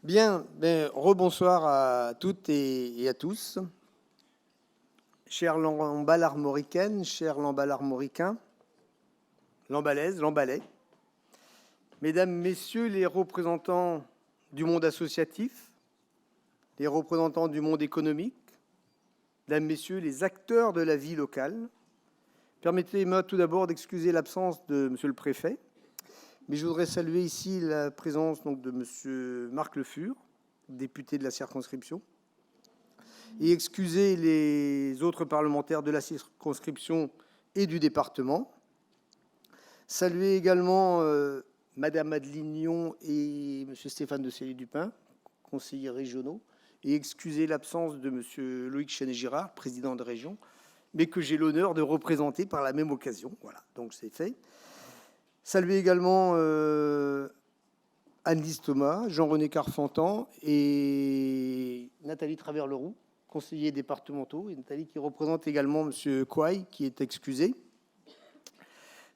Bien, rebonsoir à toutes et à tous. Chère Lamballe armoricaine, cher Lamballe armoricain, Lambalaise, Lambalais, Mesdames, Messieurs les représentants du monde associatif, les représentants du monde économique, Mesdames, Messieurs les acteurs de la vie locale, permettez-moi tout d'abord d'excuser l'absence de Monsieur le Préfet, mais je voudrais saluer ici la présence donc, de Monsieur Marc Le Fur, député de la circonscription, et excuser les autres parlementaires de la circonscription et du département. Saluer également Madame Madeleine Lyon et Monsieur Stéphane de Cély-Dupin, conseillers régionaux, et excuser l'absence de Monsieur Loïc Chenet-Girard, président de région, mais que j'ai l'honneur de représenter par la même occasion. Voilà, donc c'est fait. Saluer également Anne-Lise Thomas, Jean-René Carfentan et Nathalie Travers-Leroux, conseillers départementaux, et Nathalie qui représente également M. Kouaï, qui est excusé.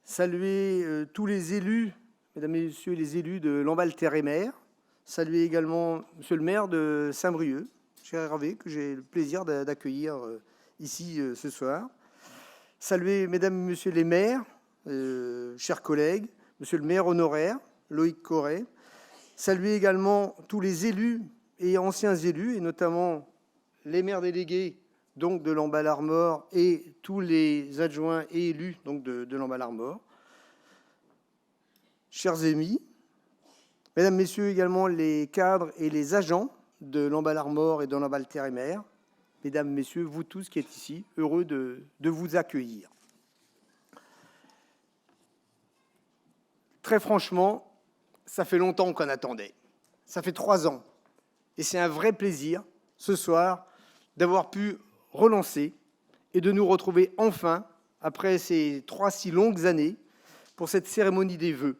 Saluer tous les élus, mesdames et messieurs les élus de Lamballe-Terre-et-Mer. Saluer également M. le maire de Saint-Brieuc, cher Hervé, que j'ai le plaisir d'accueillir ici ce soir. Saluer mesdames et messieurs les maires, chers collègues, monsieur le maire honoraire, Loïc Corret. Saluer également tous les élus et anciens élus, et notamment les maires délégués donc de Lamballe-Armor et tous les adjoints et élus donc de Lamballe-Armor. Chers amis, mesdames, messieurs également les cadres et les agents de Lamballe-Armor et de Lamballe-Terre-et-Mer, mesdames, messieurs, vous tous qui êtes ici, heureux de vous accueillir. Très franchement, ça fait longtemps qu'on attendait. Ça fait 3 ans. Et c'est un vrai plaisir, ce soir, d'avoir pu relancer et de nous retrouver enfin, après ces 3 si longues années, pour cette cérémonie des vœux.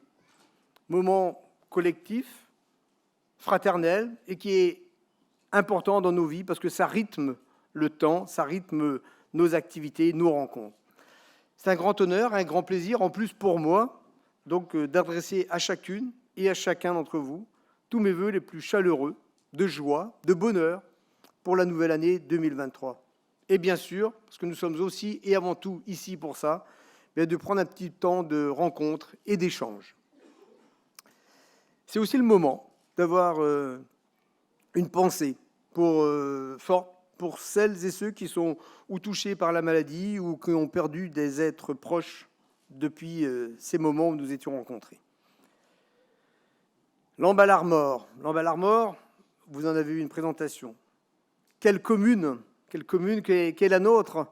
Moment collectif, fraternel, et qui est important dans nos vies parce que ça rythme le temps, ça rythme nos activités, nos rencontres. C'est un grand honneur, un grand plaisir, en plus pour moi, donc d'adresser à chacune et à chacun d'entre vous tous mes vœux les plus chaleureux, de joie, de bonheur pour la nouvelle année 2023. Et bien sûr, parce que nous sommes aussi et avant tout ici pour ça, de prendre un petit temps de rencontre et d'échange. C'est aussi le moment d'avoir une pensée forte pour celles et ceux qui sont ou touchés par la maladie ou qui ont perdu des êtres proches depuis ces moments où nous étions rencontrés. Lamballe-Armor. Lamballe-Armor, vous en avez eu une présentation. Quelle commune qu'est la nôtre.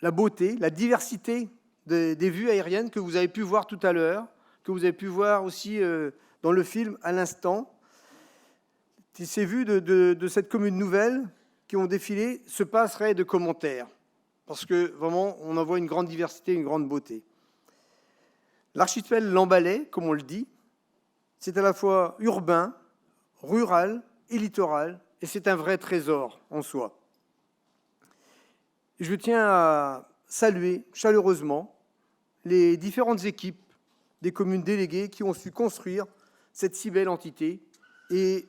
La beauté, la diversité des vues aériennes que vous avez pu voir tout à l'heure, que vous avez pu voir aussi dans le film à l'instant. Ces vues de cette commune nouvelle qui ont défilé se passeraient de commentaires, parce que vraiment, on en voit une grande diversité, une grande beauté. L'archipel lambalais, comme on le dit, c'est à la fois urbain, rural et littoral, et c'est un vrai trésor en soi. Et je tiens à saluer chaleureusement les différentes équipes des communes déléguées qui ont su construire cette si belle entité et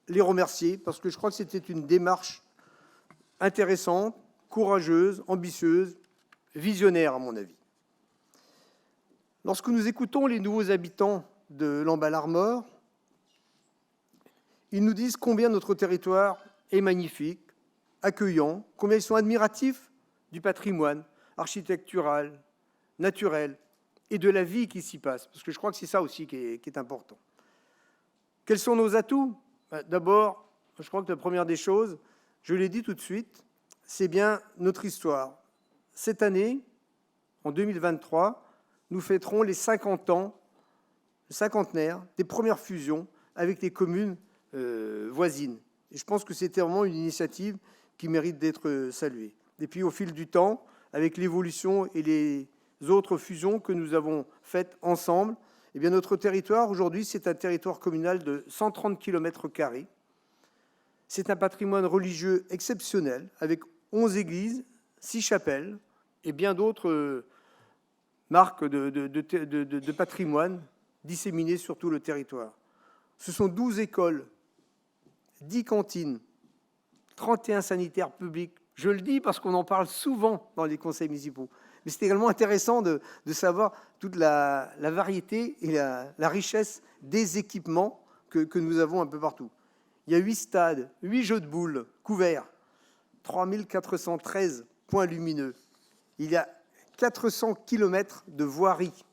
les remercier, parce que je crois que c'était une démarche intéressante, courageuse, ambitieuse, visionnaire à mon avis. Lorsque nous écoutons les nouveaux habitants de Lamballe-Armor, ils nous disent combien notre territoire est magnifique, accueillant, combien ils sont admiratifs du patrimoine architectural, naturel et de la vie qui s'y passe, parce que je crois que c'est ça aussi qui est important. Quels sont nos atouts ? D'abord, je crois que la première des choses, je l'ai dit tout de suite, c'est bien notre histoire. Cette année, en 2023, nous fêterons les 50 ans, le cinquantenaire des premières fusions avec les communes voisines. Et je pense que c'était vraiment une initiative qui mérite d'être saluée. Et puis au fil du temps, avec l'évolution et les autres fusions que nous avons faites ensemble, eh bien notre territoire aujourd'hui, c'est un territoire communal de 130 km². C'est un patrimoine religieux exceptionnel, avec 11 églises, 6 chapelles et bien d'autres marques de patrimoine disséminées sur tout le territoire. Ce sont 12 écoles, 10 cantines, 31 sanitaires publics. Je le dis parce qu'on en parle souvent dans les conseils municipaux. Mais c'est également intéressant de savoir toute la variété et la richesse des équipements que nous avons un peu partout. Il y a 8 stades, 8 jeux de boules couverts, 3413 points lumineux. Il y a 400 km de voiries,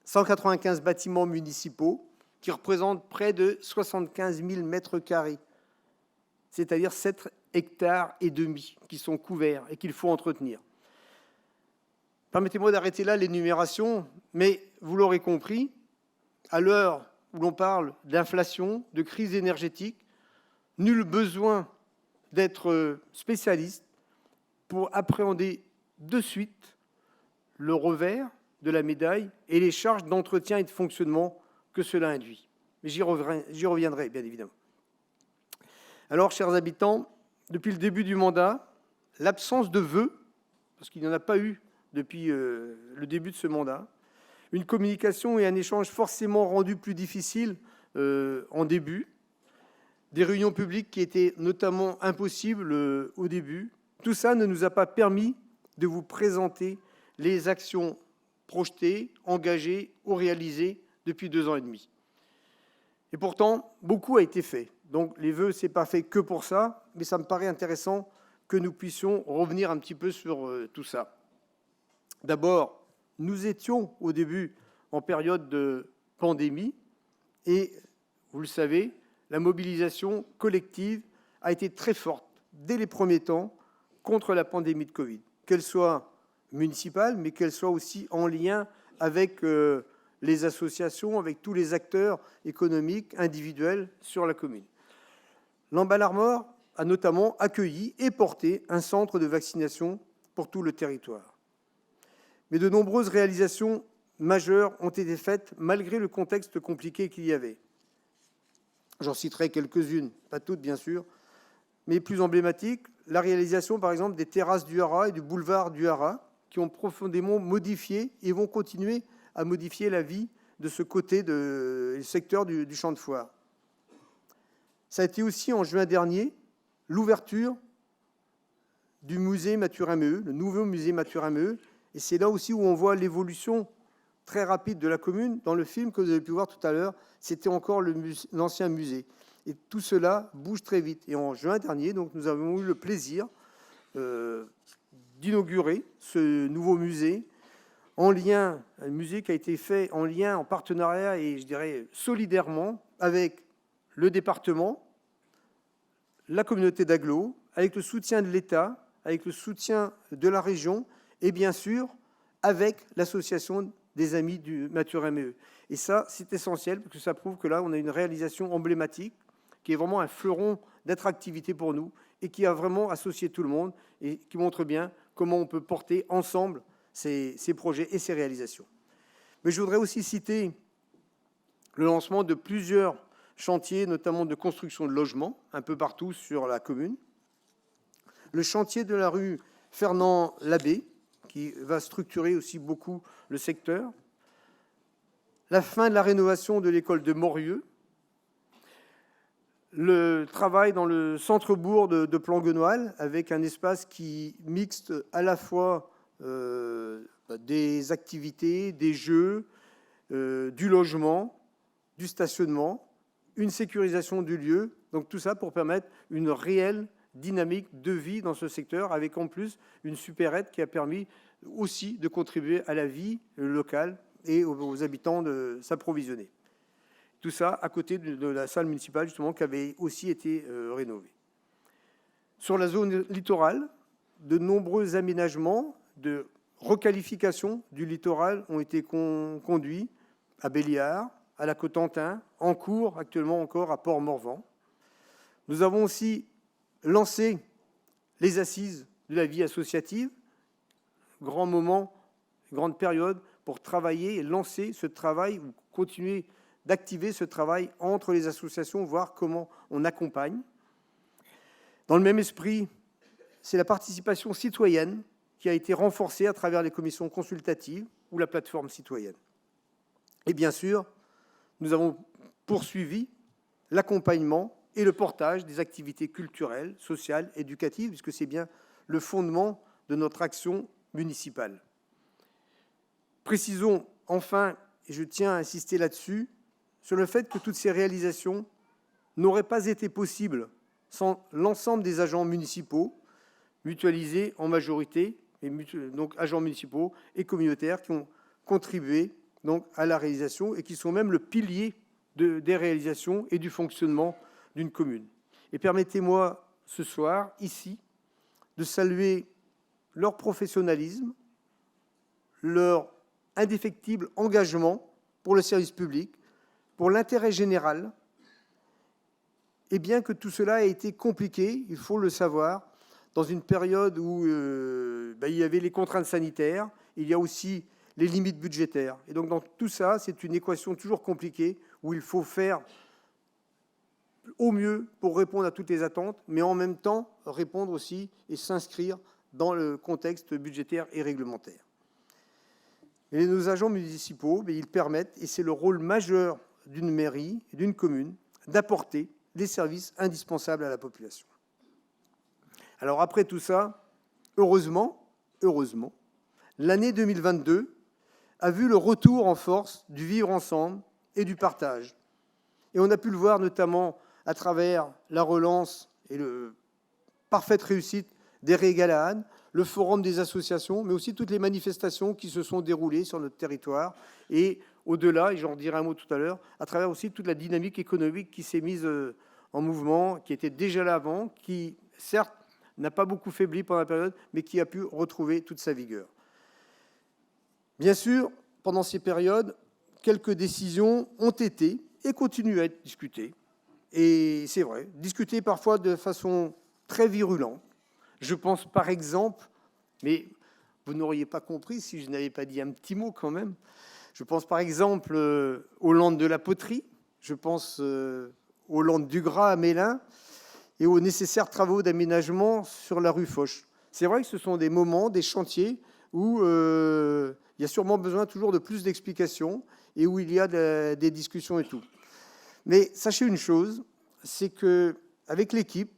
195 bâtiments municipaux qui représentent près de 75 000 mètres carrés, c'est-à-dire 7 hectares et demi qui sont couverts et qu'il faut entretenir. Permettez-moi d'arrêter là l'énumération, mais vous l'aurez compris, à l'heure où l'on parle d'inflation, de crise énergétique, nul besoin d'être spécialiste pour appréhender de suite le revers de la médaille et les charges d'entretien et de fonctionnement que cela induit. Mais j'y reviendrai, bien évidemment. Alors, chers habitants, depuis le début du mandat, l'absence de vœux, parce qu'il n'y en a pas eu depuis le début de ce mandat, une communication et un échange forcément rendus plus difficiles en début, des réunions publiques qui étaient notamment impossibles au début, tout ça ne nous a pas permis de vous présenter les actions projetées, engagées ou réalisées depuis 2 ans et demi. Et pourtant, beaucoup a été fait. Donc les vœux, ce n'est pas fait que pour ça, mais ça me paraît intéressant que nous puissions revenir un petit peu sur tout ça. D'abord, nous étions au début en période de pandémie et, vous le savez, la mobilisation collective a été très forte dès les premiers temps contre la pandémie de Covid, qu'elle soit municipale, mais qu'elle soit aussi en lien avec les associations, avec tous les acteurs économiques, individuels sur la commune. L'Emballard-Mort a notamment accueilli et porté un centre de vaccination pour tout le territoire. Mais de nombreuses réalisations majeures ont été faites malgré le contexte compliqué qu'il y avait. J'en citerai quelques-unes, pas toutes bien sûr, mais plus emblématiques, la réalisation par exemple des terrasses du Haras et du boulevard du Haras, qui ont profondément modifié et vont continuer à modifier la vie de ce côté du secteur du champ de foire. Ça a été aussi en juin dernier l'ouverture du musée Mathurin-Meheu, le nouveau musée Mathurin-Meheu, et c'est là aussi où on voit l'évolution très rapide de la commune. Dans le film que vous avez pu voir tout à l'heure, c'était encore l'ancien musée. Et tout cela bouge très vite. Et en juin dernier, donc, nous avons eu le plaisir d'inaugurer ce nouveau musée, en lien, un musée qui a été fait en lien, en partenariat et, je dirais, solidairement avec le département, la communauté d'agglo, avec le soutien de l'État, avec le soutien de la région et, bien sûr, avec l'association des amis du Mathurin-Meheu. Et ça, c'est essentiel, parce que ça prouve que là, on a une réalisation emblématique qui est vraiment un fleuron d'attractivité pour nous et qui a vraiment associé tout le monde et qui montre bien comment on peut porter ensemble ces projets et ces réalisations. Mais je voudrais aussi citer le lancement de plusieurs chantiers, notamment de construction de logements, un peu partout sur la commune. Le chantier de la rue Fernand-Labbé, qui va structurer aussi beaucoup le secteur. La fin de la rénovation de l'école de Morieux. Le travail dans le centre-bourg de Planguenoil, avec un espace qui mixte à la fois des activités, des jeux, du logement, du stationnement, une sécurisation du lieu, donc tout ça pour permettre une réelle dynamique de vie dans ce secteur, avec en plus une supérette qui a permis aussi de contribuer à la vie locale et aux habitants de s'approvisionner. Tout ça à côté de la salle municipale, justement, qui avait aussi été rénovée. Sur la zone littorale, de nombreux aménagements de requalification du littoral ont été conduits à Béliard, à la Cotentin, en cours actuellement encore à Port-Morvan. Nous avons aussi lancé les assises de la vie associative, grand moment, grande période pour travailler et lancer ce travail, ou continuer d'activer ce travail entre les associations, voir comment on accompagne. Dans le même esprit, c'est la participation citoyenne qui a été renforcée à travers les commissions consultatives ou la plateforme citoyenne. Et bien sûr, nous avons poursuivi l'accompagnement et le portage des activités culturelles, sociales, éducatives, puisque c'est bien le fondement de notre action municipale. Précisons enfin, et je tiens à insister là-dessus, sur le fait que toutes ces réalisations n'auraient pas été possibles sans l'ensemble des agents municipaux, mutualisés en majorité, et donc agents municipaux et communautaires qui ont contribué donc, à la réalisation et qui sont même le pilier des réalisations et du fonctionnement d'une commune. Et permettez-moi ce soir, ici, de saluer leur professionnalisme, leur indéfectible engagement pour le service public, pour l'intérêt général. Et bien que tout cela ait été compliqué, il faut le savoir, dans une période où il y avait les contraintes sanitaires, il y a aussi les limites budgétaires. Et donc dans tout ça, c'est une équation toujours compliquée où il faut faire au mieux pour répondre à toutes les attentes, mais en même temps répondre aussi et s'inscrire dans le contexte budgétaire et réglementaire. Et nos agents municipaux, ils permettent, et c'est le rôle majeur d'une mairie et d'une commune, d'apporter des services indispensables à la population. Alors après tout ça, heureusement, l'année 2022 a vu le retour en force du vivre ensemble et du partage. Et on a pu le voir notamment à travers la relance et la parfaite réussite des Régalades, le forum des associations, mais aussi toutes les manifestations qui se sont déroulées sur notre territoire. Et au-delà, et j'en dirai un mot tout à l'heure, à travers aussi toute la dynamique économique qui s'est mise en mouvement, qui était déjà là avant, qui, certes, n'a pas beaucoup faibli pendant la période, mais qui a pu retrouver toute sa vigueur. Bien sûr, pendant ces périodes, quelques décisions ont été et continuent à être discutées. Et c'est vrai, discutées parfois de façon très virulente. Je pense par exemple, mais vous n'auriez pas compris si je n'avais pas dit un petit mot quand même, je pense par exemple aux Landes de la Poterie, je pense aux Landes du Gras à Mélin et aux nécessaires travaux d'aménagement sur la rue Foch. C'est vrai que ce sont des moments, des chantiers où il y a sûrement besoin toujours de plus d'explications et où il y a des discussions et tout. Mais sachez une chose, c'est qu'avec l'équipe,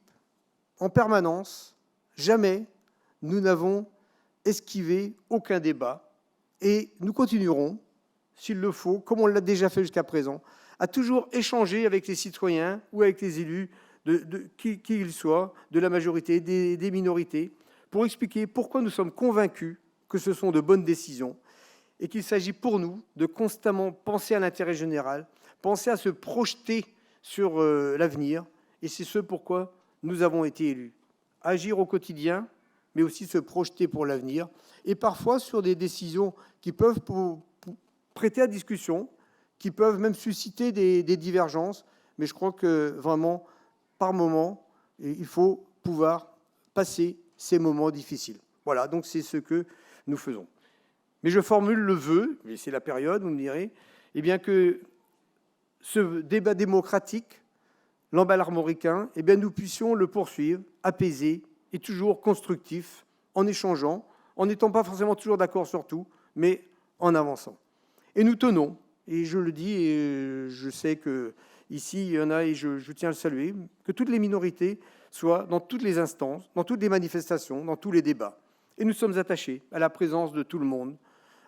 en permanence, jamais nous n'avons esquivé aucun débat et nous continuerons, s'il le faut, comme on l'a déjà fait jusqu'à présent, à toujours échanger avec les citoyens ou avec les élus, qui qu'ils soient, de la majorité, des minorités, pour expliquer pourquoi nous sommes convaincus que ce sont de bonnes décisions et qu'il s'agit pour nous de constamment penser à l'intérêt général, penser à se projeter sur l'avenir, et c'est ce pourquoi nous avons été élus. Agir au quotidien, mais aussi se projeter pour l'avenir, et parfois sur des décisions qui peuvent prêter à discussion, qui peuvent même susciter des divergences, mais je crois que vraiment, par moment, il faut pouvoir passer ces moments difficiles. Voilà, donc c'est ce que nous faisons. Mais je formule le vœu, et c'est la période, vous me direz, eh bien que ce débat démocratique, l'emballage armoricain, eh bien nous puissions le poursuivre, apaisé et toujours constructif, en échangeant, en n'étant pas forcément toujours d'accord sur tout, mais en avançant. Et nous tenons, et je le dis, et je sais qu'ici, il y en a, et je tiens à le saluer, que toutes les minorités soient dans toutes les instances, dans toutes les manifestations, dans tous les débats. Et nous sommes attachés à la présence de tout le monde,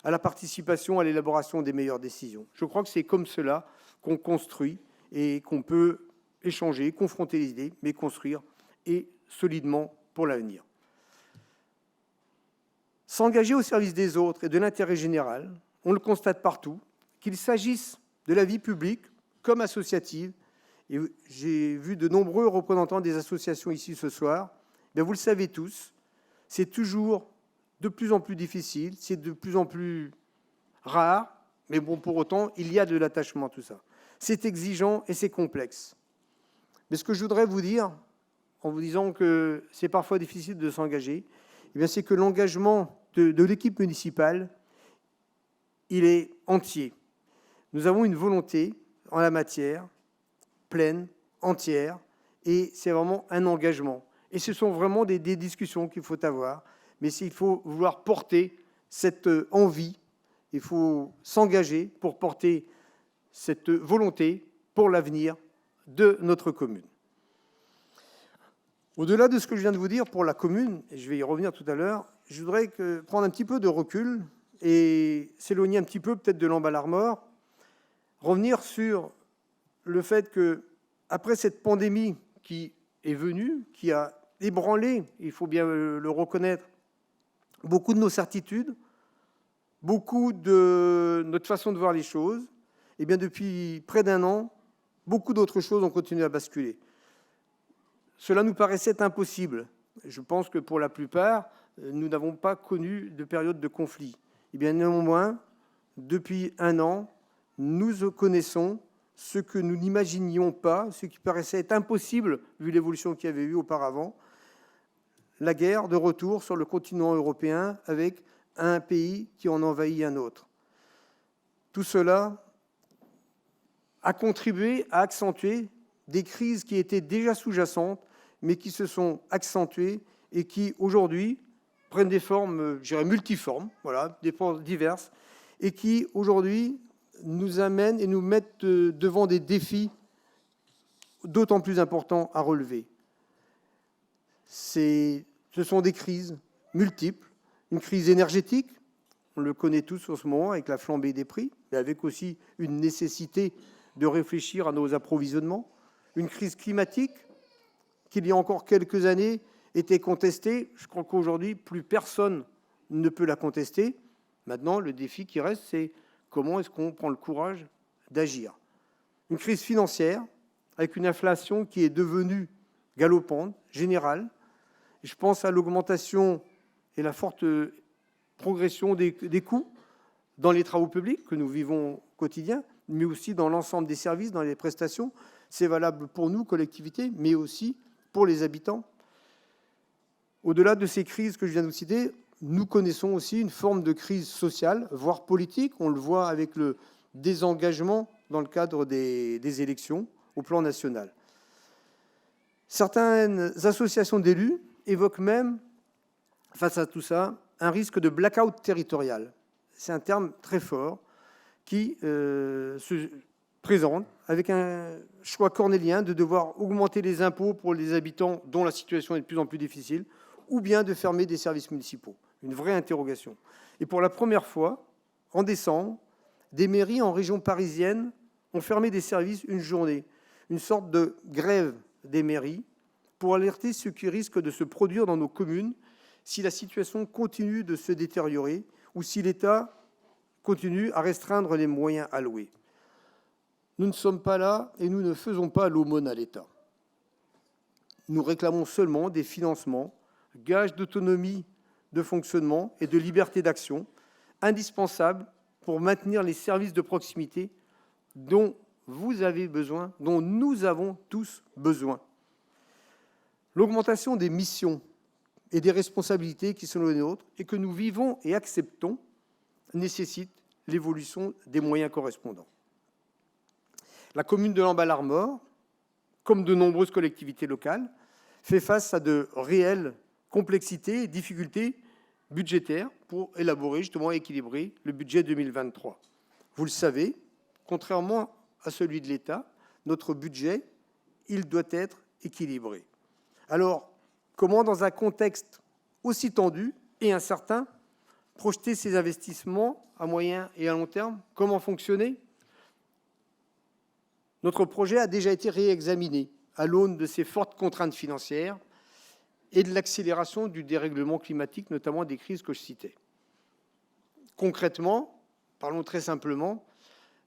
à la participation à l'élaboration des meilleures décisions. Je crois que c'est comme cela qu'on construit et qu'on peut échanger, confronter les idées, mais construire et solidement pour l'avenir. S'engager au service des autres et de l'intérêt général, on le constate partout, qu'il s'agisse de la vie publique comme associative, et j'ai vu de nombreux représentants des associations ici ce soir, bien vous le savez tous, c'est toujours de plus en plus difficile, c'est de plus en plus rare, mais bon, pour autant, il y a de l'attachement à tout ça. C'est exigeant et c'est complexe. Mais ce que je voudrais vous dire, en vous disant que c'est parfois difficile de s'engager, eh bien, c'est que l'engagement de l'équipe municipale, il est entier. Nous avons une volonté en la matière, pleine, entière, et c'est vraiment un engagement. Et ce sont vraiment des discussions qu'il faut avoir, mais il faut vouloir porter cette envie, il faut s'engager pour porter cette volonté pour l'avenir de notre commune. Au-delà de ce que je viens de vous dire pour la commune, et je vais y revenir tout à l'heure, je voudrais prendre un petit peu de recul et s'éloigner un petit peu peut-être de l'Enbal-Armor, revenir sur le fait que, après cette pandémie qui est venue, qui a ébranlé, il faut bien le reconnaître, beaucoup de nos certitudes, beaucoup de notre façon de voir les choses, et bien depuis près d'un an, beaucoup d'autres choses ont continué à basculer. Cela nous paraissait impossible. Je pense que pour la plupart, nous n'avons pas connu de période de conflit. Et bien néanmoins, depuis un an, nous connaissons ce que nous n'imaginions pas, ce qui paraissait être impossible vu l'évolution qu'il y avait eu auparavant, la guerre de retour sur le continent européen avec un pays qui en envahit un autre. Tout cela a contribué à accentuer des crises qui étaient déjà sous-jacentes, mais qui se sont accentuées et qui, aujourd'hui, prennent des formes, je dirais, multiformes, voilà, des formes diverses, et qui, aujourd'hui, nous amènent et nous mettent devant des défis d'autant plus importants à relever. Ce sont des crises multiples, une crise énergétique, on le connaît tous en ce moment avec la flambée des prix, mais avec aussi une nécessité de réfléchir à nos approvisionnements, une crise climatique qui, il y a encore quelques années, était contestée. Je crois qu'aujourd'hui, plus personne ne peut la contester. Maintenant, le défi qui reste, c'est comment est-ce qu'on prend le courage d'agir. Une crise financière, avec une inflation qui est devenue galopante, générale. Je pense à l'augmentation et la forte progression des coûts dans les travaux publics que nous vivons au quotidien, mais aussi dans l'ensemble des services, dans les prestations. C'est valable pour nous, collectivités, mais aussi pour les habitants. Au-delà de ces crises que je viens de vous citer, nous connaissons aussi une forme de crise sociale, voire politique. On le voit avec le désengagement dans le cadre des élections au plan national. Certaines associations d'élus évoquent même, face à tout ça, un risque de blackout territorial. C'est un terme très fort qui se présente avec un choix cornélien de devoir augmenter les impôts pour les habitants dont la situation est de plus en plus difficile, ou bien de fermer des services municipaux. Une vraie interrogation. Et pour la première fois, en décembre, des mairies en région parisienne ont fermé des services une journée, une sorte de grève des mairies pour alerter ce qui risque de se produire dans nos communes si la situation continue de se détériorer ou si l'État continue à restreindre les moyens alloués. Nous ne sommes pas là et nous ne faisons pas l'aumône à l'État. Nous réclamons seulement des financements, gages d'autonomie de fonctionnement et de liberté d'action, indispensables pour maintenir les services de proximité dont vous avez besoin, dont nous avons tous besoin. L'augmentation des missions et des responsabilités qui sont les nôtres et que nous vivons et acceptons nécessite l'évolution des moyens correspondants. La commune de Lamballe-Armor, comme de nombreuses collectivités locales, fait face à de réelles complexités et difficultés budgétaires pour élaborer, justement, et équilibrer le budget 2023. Vous le savez, contrairement à celui de l'État, notre budget, il doit être équilibré. Alors, comment, dans un contexte aussi tendu et incertain, projeter ces investissements à moyen et à long terme? Comment fonctionner? Notre projet a déjà été réexaminé à l'aune de ces fortes contraintes financières et de l'accélération du dérèglement climatique, notamment des crises que je citais. Concrètement, parlons très simplement,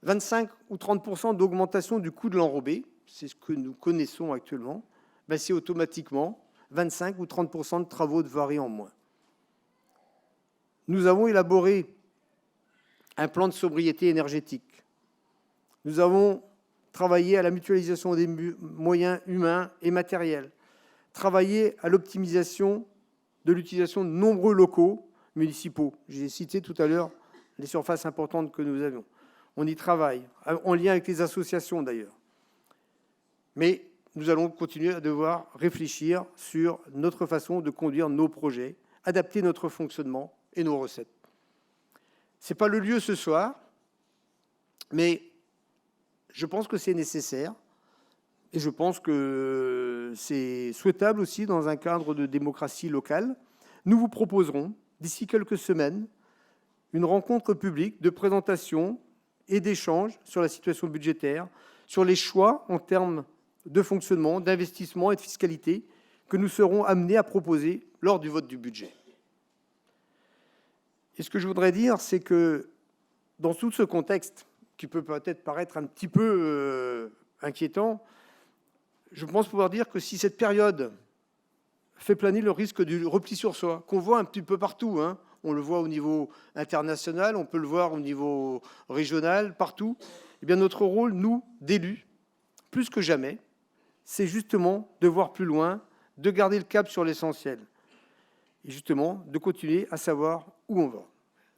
25 ou 30% d'augmentation du coût de l'enrobé, c'est ce que nous connaissons actuellement, c'est automatiquement 25 ou 30% de travaux de voirie en moins. Nous avons élaboré un plan de sobriété énergétique. Nous avons travaillé à la mutualisation des moyens humains et matériels, travailler à l'optimisation de l'utilisation de nombreux locaux municipaux. J'ai cité tout à l'heure les surfaces importantes que nous avions. On y travaille, en lien avec les associations d'ailleurs. Mais nous allons continuer à devoir réfléchir sur notre façon de conduire nos projets, adapter notre fonctionnement et nos recettes. Ce n'est pas le lieu ce soir, mais Je pense que c'est nécessaire et je pense que c'est souhaitable aussi dans un cadre de démocratie locale. Nous vous proposerons, d'ici quelques semaines, une rencontre publique de présentation et d'échange sur la situation budgétaire, sur les choix en termes de fonctionnement, d'investissement et de fiscalité que nous serons amenés à proposer lors du vote du budget. Et ce que je voudrais dire, c'est que dans tout ce contexte, qui peut peut-être paraître un petit peu inquiétant, je pense pouvoir dire que si cette période fait planer le risque du repli sur soi, qu'on voit un petit peu partout, hein, on le voit au niveau international, on peut le voir au niveau régional, partout, eh bien notre rôle, nous, d'élus, plus que jamais, c'est justement de voir plus loin, de garder le cap sur l'essentiel, et justement de continuer à savoir où on va.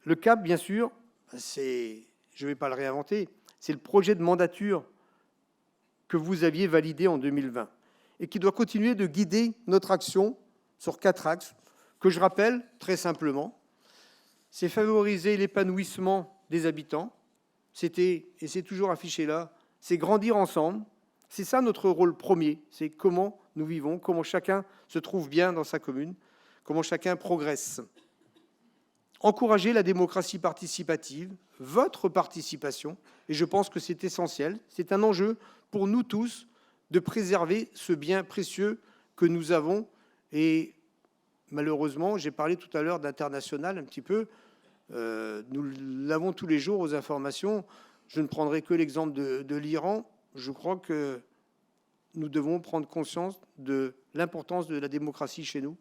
Le cap, bien sûr, c'est, je ne vais pas le réinventer, c'est le projet de mandature que vous aviez validé en 2020 et qui doit continuer de guider notre action sur 4 axes que je rappelle très simplement. C'est favoriser l'épanouissement des habitants, c'était, et c'est toujours affiché là, c'est grandir ensemble. C'est ça notre rôle premier, c'est comment nous vivons, comment chacun se trouve bien dans sa commune, comment chacun progresse. Encourager la démocratie participative, votre participation, et je pense que c'est essentiel, c'est un enjeu pour nous tous de préserver ce bien précieux que nous avons. Et malheureusement, j'ai parlé tout à l'heure d'international un petit peu, nous l'avons tous les jours aux informations. Je ne prendrai que l'exemple de l'Iran. Je crois que nous devons prendre conscience de l'importance de la démocratie chez nous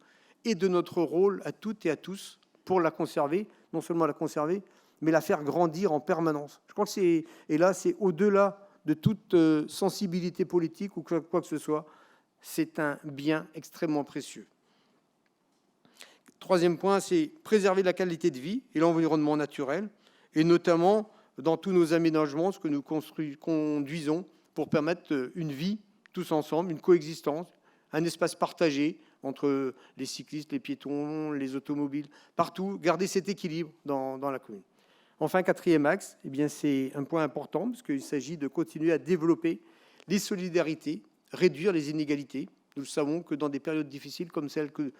et de notre rôle à toutes et à tous pour la conserver, non seulement la conserver, mais la faire grandir en permanence. Je crois que c'est, et là, c'est au-delà de toute sensibilité politique ou quoi que ce soit, c'est un bien extrêmement précieux. Troisième point, c'est préserver la qualité de vie et l'environnement naturel, et notamment dans tous nos aménagements, ce que nous conduisons pour permettre une vie tous ensemble, une coexistence, un espace partagé entre les cyclistes, les piétons, les automobiles, partout, garder cet équilibre dans la commune. Enfin, quatrième axe, eh bien, c'est un point important, parce qu'il s'agit de continuer à développer les solidarités, réduire les inégalités. Nous savons que dans des périodes difficiles comme celles que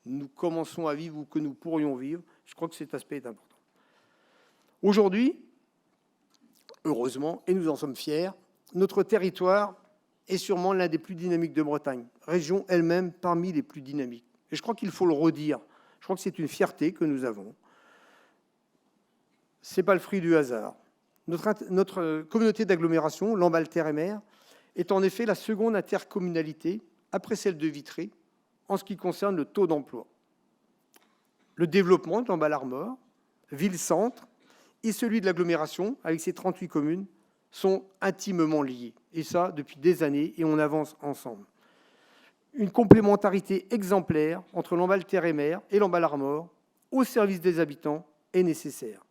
nous commençons à vivre ou que nous pourrions vivre, je crois que cet aspect est important. Aujourd'hui, heureusement, et nous en sommes fiers, notre territoire est sûrement l'un des plus dynamiques de Bretagne, région elle-même parmi les plus dynamiques. Et je crois qu'il faut le redire. Je crois que c'est une fierté que nous avons. Ce n'est pas le fruit du hasard. Notre communauté d'agglomération, Lamballe-Terre-et-Mer, est en effet la seconde intercommunalité, après celle de Vitré, en ce qui concerne le taux d'emploi. Le développement de Lamballe-Armor, ville-centre, et celui de l'agglomération, avec ses 38 communes, sont intimement liés. Et ça, depuis des années, et on avance ensemble. Une complémentarité exemplaire entre Lamballe-Terre-et-Mer et Lamballe-Armor, au service des habitants, est nécessaire.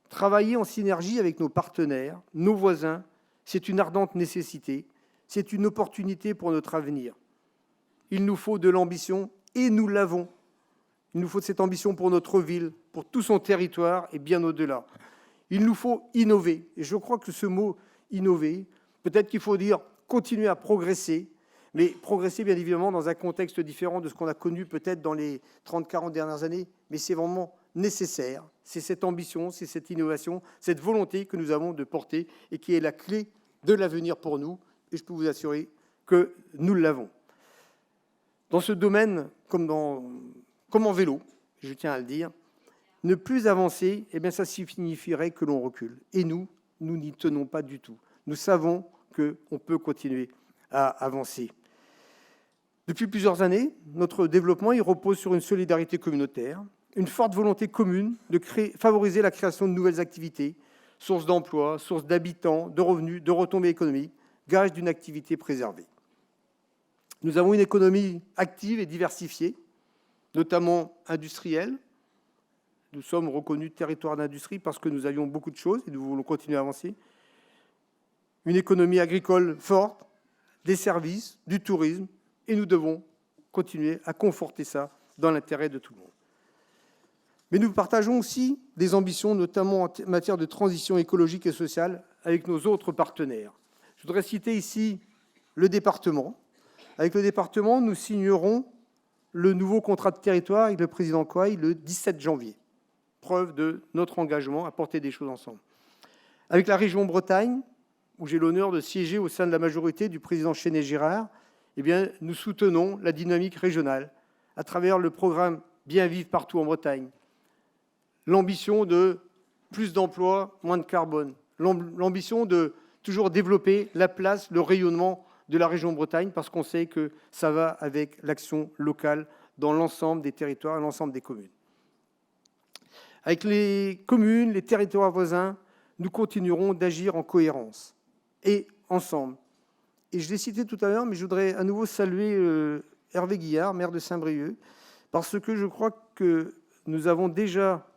Travailler en synergie avec nos partenaires, nos voisins, c'est une ardente nécessité, c'est une opportunité pour notre avenir. Il nous faut de l'ambition, et nous l'avons. Il nous faut de cette ambition pour notre ville, pour tout son territoire, et bien au-delà. Il nous faut innover, et je crois que ce mot « innover », peut-être qu'il faut dire « continuer à progresser », mais progresser bien évidemment dans un contexte différent de ce qu'on a connu peut-être dans les 30-40 dernières années, mais c'est vraiment nécessaire. C'est cette ambition, c'est cette innovation, cette volonté que nous avons de porter et qui est la clé de l'avenir pour nous, et je peux vous assurer que nous l'avons. Dans ce domaine, comme en vélo, je tiens à le dire, ne plus avancer, eh bien, ça signifierait que l'on recule. Et nous n'y tenons pas du tout. Nous savons qu'on peut continuer à avancer. Depuis plusieurs années, notre développement il repose sur une solidarité communautaire, une forte volonté commune de favoriser la création de nouvelles activités, sources d'emplois, sources d'habitants, de revenus, de retombées économiques, gage d'une activité préservée. Nous avons une économie active et diversifiée, notamment industrielle. Nous sommes reconnus territoire d'industrie parce que nous avions beaucoup de choses et nous voulons continuer à avancer. Une économie agricole forte, des services, du tourisme, et nous devons continuer à conforter ça dans l'intérêt de tout le monde. Mais nous partageons aussi des ambitions, notamment en matière de transition écologique et sociale, avec nos autres partenaires. Je voudrais citer ici le département. Avec le département, nous signerons le nouveau contrat de territoire avec le président Coy le 17 janvier. Preuve de notre engagement à porter des choses ensemble. Avec la région Bretagne, où j'ai l'honneur de siéger au sein de la majorité du président Chenet-Girard, eh bien, nous soutenons la dynamique régionale à travers le programme Bien vivre partout en Bretagne, l'ambition de plus d'emplois, moins de carbone, l'ambition de toujours développer la place, le rayonnement de la région Bretagne, parce qu'on sait que ça va avec l'action locale dans l'ensemble des territoires et l'ensemble des communes. Avec les communes, les territoires voisins, nous continuerons d'agir en cohérence et ensemble. Et je l'ai cité tout à l'heure, mais je voudrais à nouveau saluer Hervé Guillard, maire de Saint-Brieuc, parce que je crois que nous avons déjà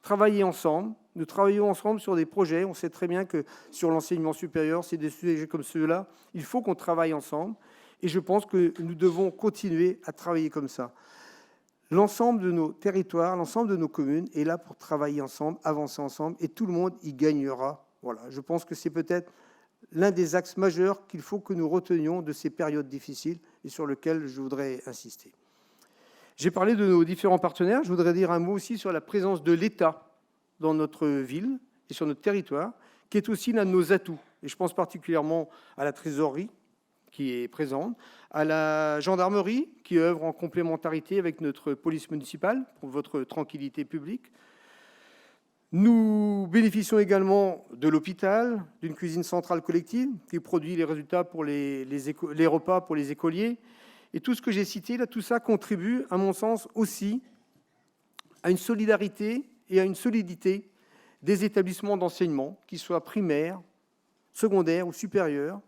travaillé ensemble. Nous travaillons ensemble sur des projets. On sait très bien que sur l'enseignement supérieur, c'est des sujets comme ceux-là. Il faut qu'on travaille ensemble. Et je pense que nous devons continuer à travailler comme ça. L'ensemble de nos territoires, l'ensemble de nos communes est là pour travailler ensemble, avancer ensemble, et tout le monde y gagnera. Voilà. Je pense que c'est peut-être l'un des axes majeurs qu'il faut que nous retenions de ces périodes difficiles et sur lesquelles je voudrais insister. J'ai parlé de nos différents partenaires. Je voudrais dire un mot aussi sur la présence de l'État dans notre ville et sur notre territoire, qui est aussi l'un de nos atouts. Et je pense particulièrement à la trésorerie, qui est présente, à la gendarmerie, qui œuvre en complémentarité avec notre police municipale pour votre tranquillité publique. Nous bénéficions également de l'hôpital, d'une cuisine centrale collective qui produit les résultats pour les repas pour les écoliers. Et tout ce que j'ai cité, là, tout ça contribue, à mon sens, aussi à une solidarité et à une solidité des établissements d'enseignement, qu'ils soient primaires, secondaires ou supérieurs,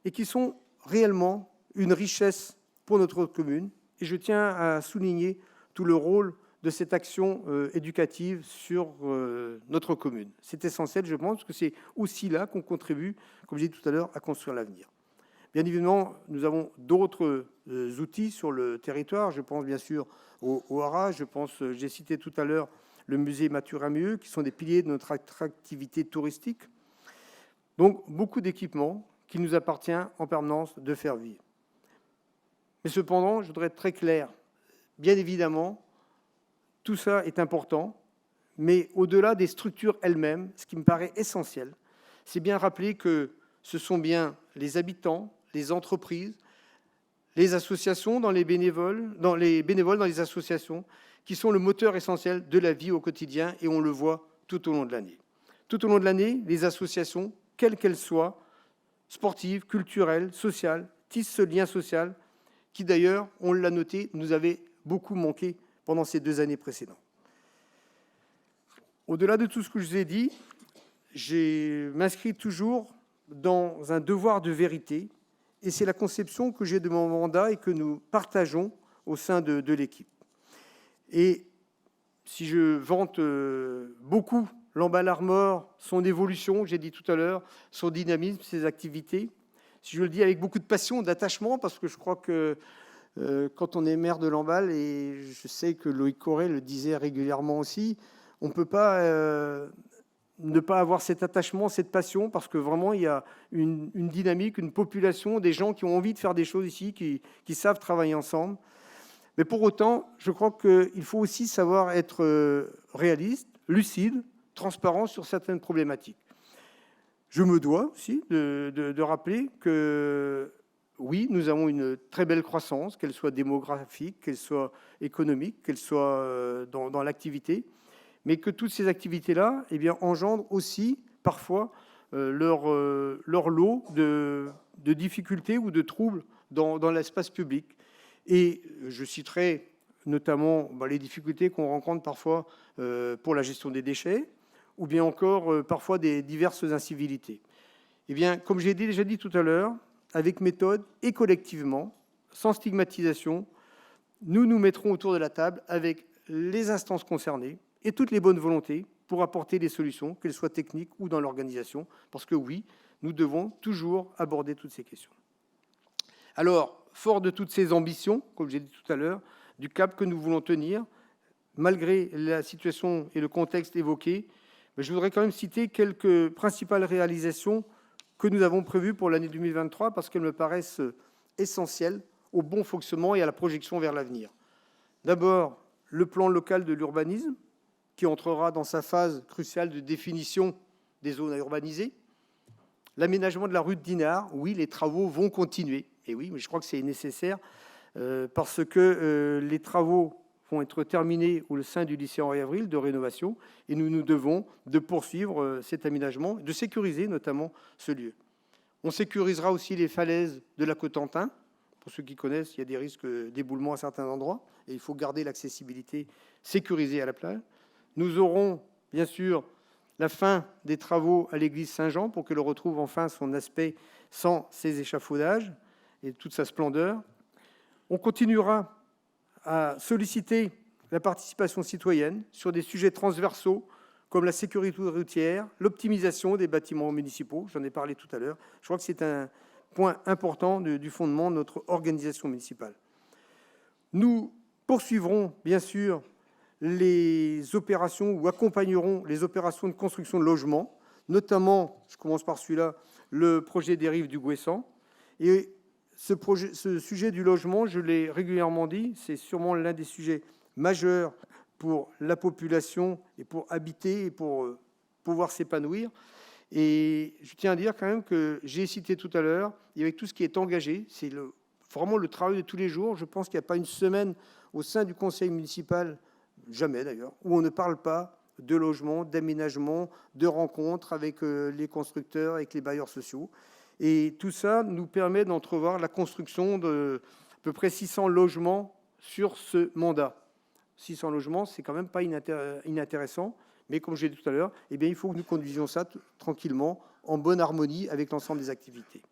et qui sont réellement une richesse pour notre commune. Et je tiens à souligner tout le rôle de cette action éducative sur notre commune. C'est essentiel, je pense, parce que c'est aussi là qu'on contribue, comme j'ai dit tout à l'heure, à construire l'avenir. Bien évidemment, nous avons d'autres outils sur le territoire. Je pense bien sûr au haras, j'ai cité tout à l'heure le musée Mathurin-Mieux, qui sont des piliers de notre attractivité touristique. Donc, beaucoup d'équipements qu'il nous appartient en permanence de faire vivre. Mais cependant, je voudrais être très clair. Bien évidemment, tout ça est important, mais au-delà des structures elles-mêmes, ce qui me paraît essentiel, c'est bien rappeler que ce sont bien les habitants, les entreprises, les associations, dans les bénévoles dans les associations, qui sont le moteur essentiel de la vie au quotidien, et on le voit tout au long de l'année. Tout au long de l'année, les associations, quelles qu'elles soient, sportives, culturelles, sociales, tissent ce lien social qui, d'ailleurs, on l'a noté, nous avait beaucoup manqué pendant ces 2 années précédentes. Au-delà de tout ce que je vous ai dit, je m'inscris toujours dans un devoir de vérité, et c'est la conception que j'ai de mon mandat et que nous partageons au sein de l'équipe. Et si je vante beaucoup l'Embal Armor, son évolution, j'ai dit tout à l'heure, son dynamisme, ses activités, si je le dis avec beaucoup de passion, d'attachement, parce que je crois que quand on est maire de l'Embal, et je sais que Loïc Corré le disait régulièrement aussi, on ne peut pas ne pas avoir cet attachement, cette passion, parce que vraiment, il y a une dynamique, une population, des gens qui ont envie de faire des choses ici, qui savent travailler ensemble. Mais pour autant, je crois qu'il faut aussi savoir être réaliste, lucide, transparent sur certaines problématiques. Je me dois aussi de rappeler que, oui, nous avons une très belle croissance, qu'elle soit démographique, qu'elle soit économique, qu'elle soit dans l'activité, mais que toutes ces activités-là eh bien, engendrent aussi parfois leur lot de difficultés ou de troubles dans l'espace public. Et je citerai notamment les difficultés qu'on rencontre parfois pour la gestion des déchets, ou bien encore parfois des diverses incivilités. Eh bien, comme j'ai déjà dit tout à l'heure, avec méthode et collectivement, sans stigmatisation, nous nous mettrons autour de la table avec les instances concernées et toutes les bonnes volontés pour apporter des solutions, qu'elles soient techniques ou dans l'organisation, parce que oui, nous devons toujours aborder toutes ces questions. Alors, fort de toutes ces ambitions, comme j'ai dit tout à l'heure, du cap que nous voulons tenir, malgré la situation et le contexte évoqués, je voudrais quand même citer quelques principales réalisations que nous avons prévues pour l'année 2023 parce qu'elles me paraissent essentielles au bon fonctionnement et à la projection vers l'avenir. D'abord, le plan local de l'urbanisme qui entrera dans sa phase cruciale de définition des zones à urbaniser. L'aménagement de la rue de Dinard, oui, les travaux vont continuer. Et oui, mais je crois que c'est nécessaire parce que les travaux vont être terminés au sein du lycée Henri Avril de rénovation et nous devons de poursuivre cet aménagement, de sécuriser notamment ce lieu. On sécurisera aussi les falaises de la Cotentin. Pour ceux qui connaissent, il y a des risques d'éboulement à certains endroits et il faut garder l'accessibilité sécurisée à la plage. Nous aurons, bien sûr, la fin des travaux à l'église Saint-Jean pour qu'elle retrouve enfin son aspect sans ses échafaudages et toute sa splendeur. On continuera à solliciter la participation citoyenne sur des sujets transversaux comme la sécurité routière, l'optimisation des bâtiments municipaux, j'en ai parlé tout à l'heure. Je crois que c'est un point important du fondement de notre organisation municipale. Nous poursuivrons, bien sûr, les opérations ou accompagneront les opérations de construction de logements, notamment, je commence par celui-là, le projet des rives du Gouessant. Et ce sujet du logement, je l'ai régulièrement dit, c'est sûrement l'un des sujets majeurs pour la population et pour habiter et pour pouvoir s'épanouir. Et je tiens à dire quand même que j'ai cité tout à l'heure, et avec tout ce qui est engagé, c'est vraiment le travail de tous les jours. Je pense qu'il n'y a pas une semaine au sein du conseil municipal, jamais d'ailleurs, où on ne parle pas de logement, d'aménagement, de rencontres avec les constructeurs, avec les bailleurs sociaux. Et tout ça nous permet d'entrevoir la construction de à peu près 600 logements sur ce mandat. 600 logements, c'est quand même pas inintéressant, mais comme j'ai dit tout à l'heure, eh bien, il faut que nous conduisions ça tranquillement, en bonne harmonie avec l'ensemble des activités.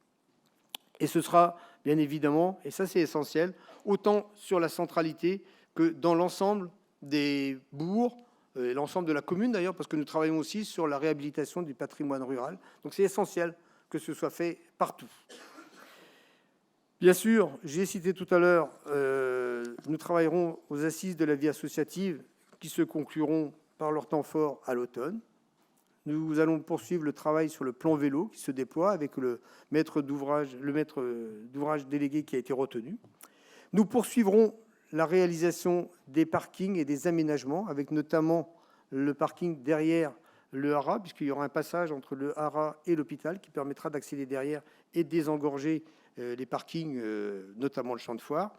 Et ce sera, bien évidemment, et ça c'est essentiel, autant sur la centralité que dans l'ensemble des bourgs, l'ensemble de la commune d'ailleurs, parce que nous travaillons aussi sur la réhabilitation du patrimoine rural. Donc c'est essentiel que ce soit fait partout. Bien sûr, j'ai cité tout à l'heure, nous travaillerons aux assises de la vie associative qui se concluront par leur temps fort à l'automne. Nous allons poursuivre le travail sur le plan vélo qui se déploie avec le maître d'ouvrage délégué qui a été retenu. Nous poursuivrons la réalisation des parkings et des aménagements, avec notamment le parking derrière le haras, puisqu'il y aura un passage entre le haras et l'hôpital qui permettra d'accéder derrière et de désengorger les parkings, notamment le champ de foire.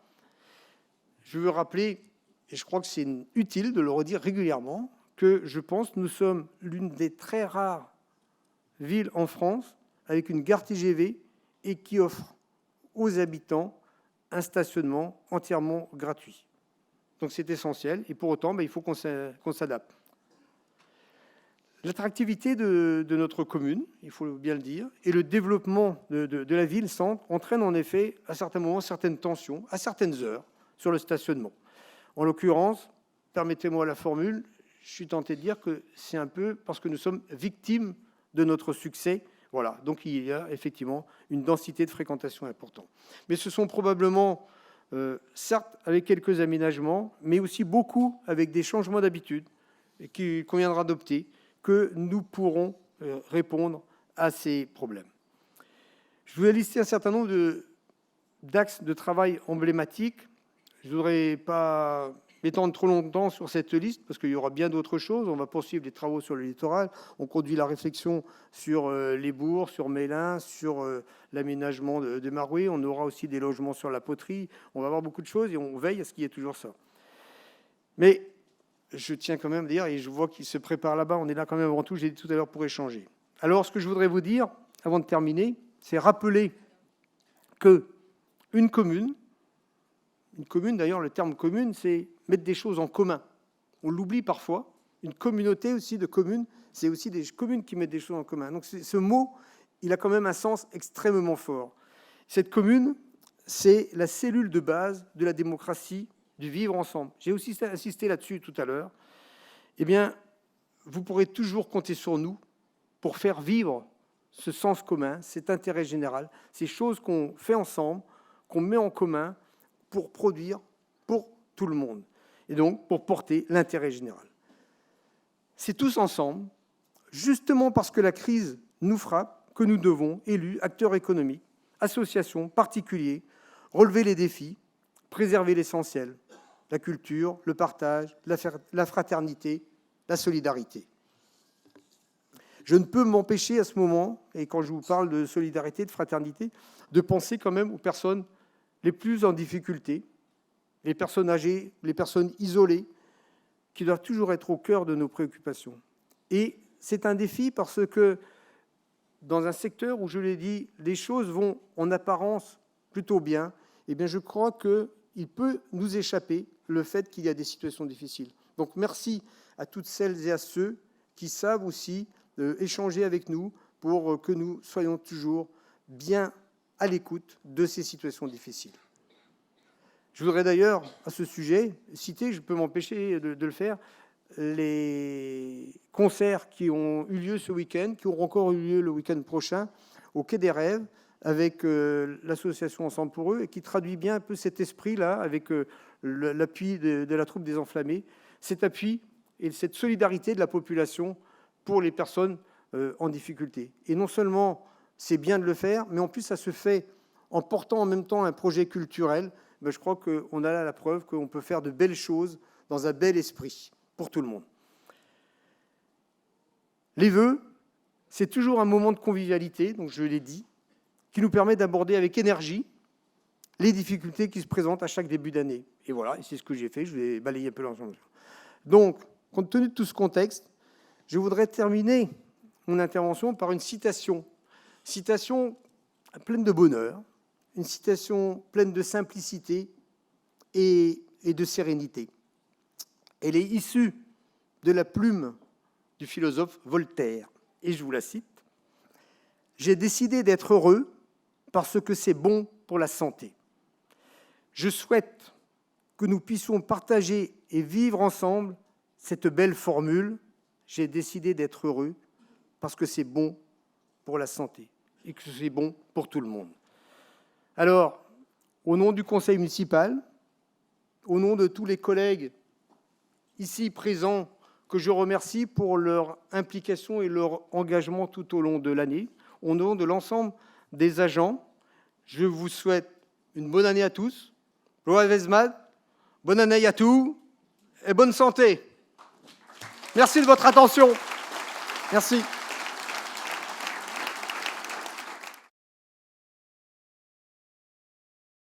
Je veux rappeler, et je crois que c'est utile de le redire régulièrement, que je pense que nous sommes l'une des très rares villes en France avec une gare TGV et qui offre aux habitants un stationnement entièrement gratuit. Donc c'est essentiel, et pour autant, il faut qu'on s'adapte. L'attractivité de notre commune, il faut bien le dire, et le développement de la ville-centre entraînent en effet à certains moments certaines tensions, à certaines heures, sur le stationnement. En l'occurrence, permettez-moi la formule, je suis tenté de dire que c'est un peu parce que nous sommes victimes de notre succès. Voilà, donc il y a effectivement une densité de fréquentation importante. Mais ce sont probablement, certes avec quelques aménagements, mais aussi beaucoup avec des changements d'habitude qu'il conviendra adopter, que nous pourrons répondre à ces problèmes. Je vous ai listé un certain nombre d'axes de travail emblématiques. Je ne voudrais pas m'étendre trop longtemps sur cette liste, parce qu'il y aura bien d'autres choses. On va poursuivre les travaux sur le littoral. On conduit la réflexion sur les bourgs, sur Mélin, sur l'aménagement de Marouet. On aura aussi des logements sur la poterie. On va avoir beaucoup de choses et on veille à ce qu'il y ait toujours ça. Mais je tiens quand même à dire, et je vois qu'il se prépare là-bas, on est là quand même avant tout, j'ai dit tout à l'heure, pour échanger. Alors, ce que je voudrais vous dire, avant de terminer, c'est rappeler qu'une commune, d'ailleurs, le terme commune, c'est mettre des choses en commun. On l'oublie parfois. Une communauté aussi de communes, c'est aussi des communes qui mettent des choses en commun. Donc ce mot, il a quand même un sens extrêmement fort. Cette commune, c'est la cellule de base de la démocratie, du vivre ensemble. J'ai aussi insisté là-dessus tout à l'heure. Eh bien, vous pourrez toujours compter sur nous pour faire vivre ce sens commun, cet intérêt général, ces choses qu'on fait ensemble, qu'on met en commun pour produire pour tout le monde. et donc pour porter l'intérêt général. C'est tous ensemble, justement parce que la crise nous frappe, que nous devons, élus, acteurs économiques, associations, particuliers, relever les défis, préserver l'essentiel, la culture, le partage, la fraternité, la solidarité. Je ne peux m'empêcher à ce moment, et quand je vous parle de solidarité, de fraternité, de penser quand même aux personnes les plus en difficulté, les personnes âgées, les personnes isolées, qui doivent toujours être au cœur de nos préoccupations. Et c'est un défi parce que dans un secteur où, je l'ai dit, les choses vont en apparence plutôt bien, eh bien je crois qu'il peut nous échapper le fait qu'il y a des situations difficiles. Donc merci à toutes celles et à ceux qui savent aussi échanger avec nous pour que nous soyons toujours bien à l'écoute de ces situations difficiles. Je voudrais d'ailleurs, à ce sujet, citer, je peux m'empêcher de le faire, les concerts qui ont eu lieu ce week-end, qui auront encore eu lieu le week-end prochain, au Quai des Rêves, avec l'association Ensemble pour eux, et qui traduit bien un peu cet esprit-là, avec l'appui de la troupe des Enflammés, cet appui et cette solidarité de la population pour les personnes en difficulté. Et non seulement c'est bien de le faire, mais en plus ça se fait en portant en même temps un projet culturel. Ben, je crois qu'on a là la preuve qu'on peut faire de belles choses dans un bel esprit pour tout le monde. Les vœux, c'est toujours un moment de convivialité, donc je l'ai dit, qui nous permet d'aborder avec énergie les difficultés qui se présentent à chaque début d'année. Et voilà, c'est ce que j'ai fait, je vais balayer un peu l'ensemble. Donc, compte tenu de tout ce contexte, je voudrais terminer mon intervention par une citation pleine de bonheur, une citation pleine de simplicité et de sérénité. Elle est issue de la plume du philosophe Voltaire, et je vous la cite. « J'ai décidé d'être heureux parce que c'est bon pour la santé. Je souhaite que nous puissions partager et vivre ensemble cette belle formule. J'ai décidé d'être heureux parce que c'est bon pour la santé et que c'est bon pour tout le monde. » Alors, au nom du conseil municipal, au nom de tous les collègues ici présents, que je remercie pour leur implication et leur engagement tout au long de l'année, au nom de l'ensemble des agents, je vous souhaite une bonne année à tous. Bonne année à tous et bonne santé. Merci de votre attention. Merci.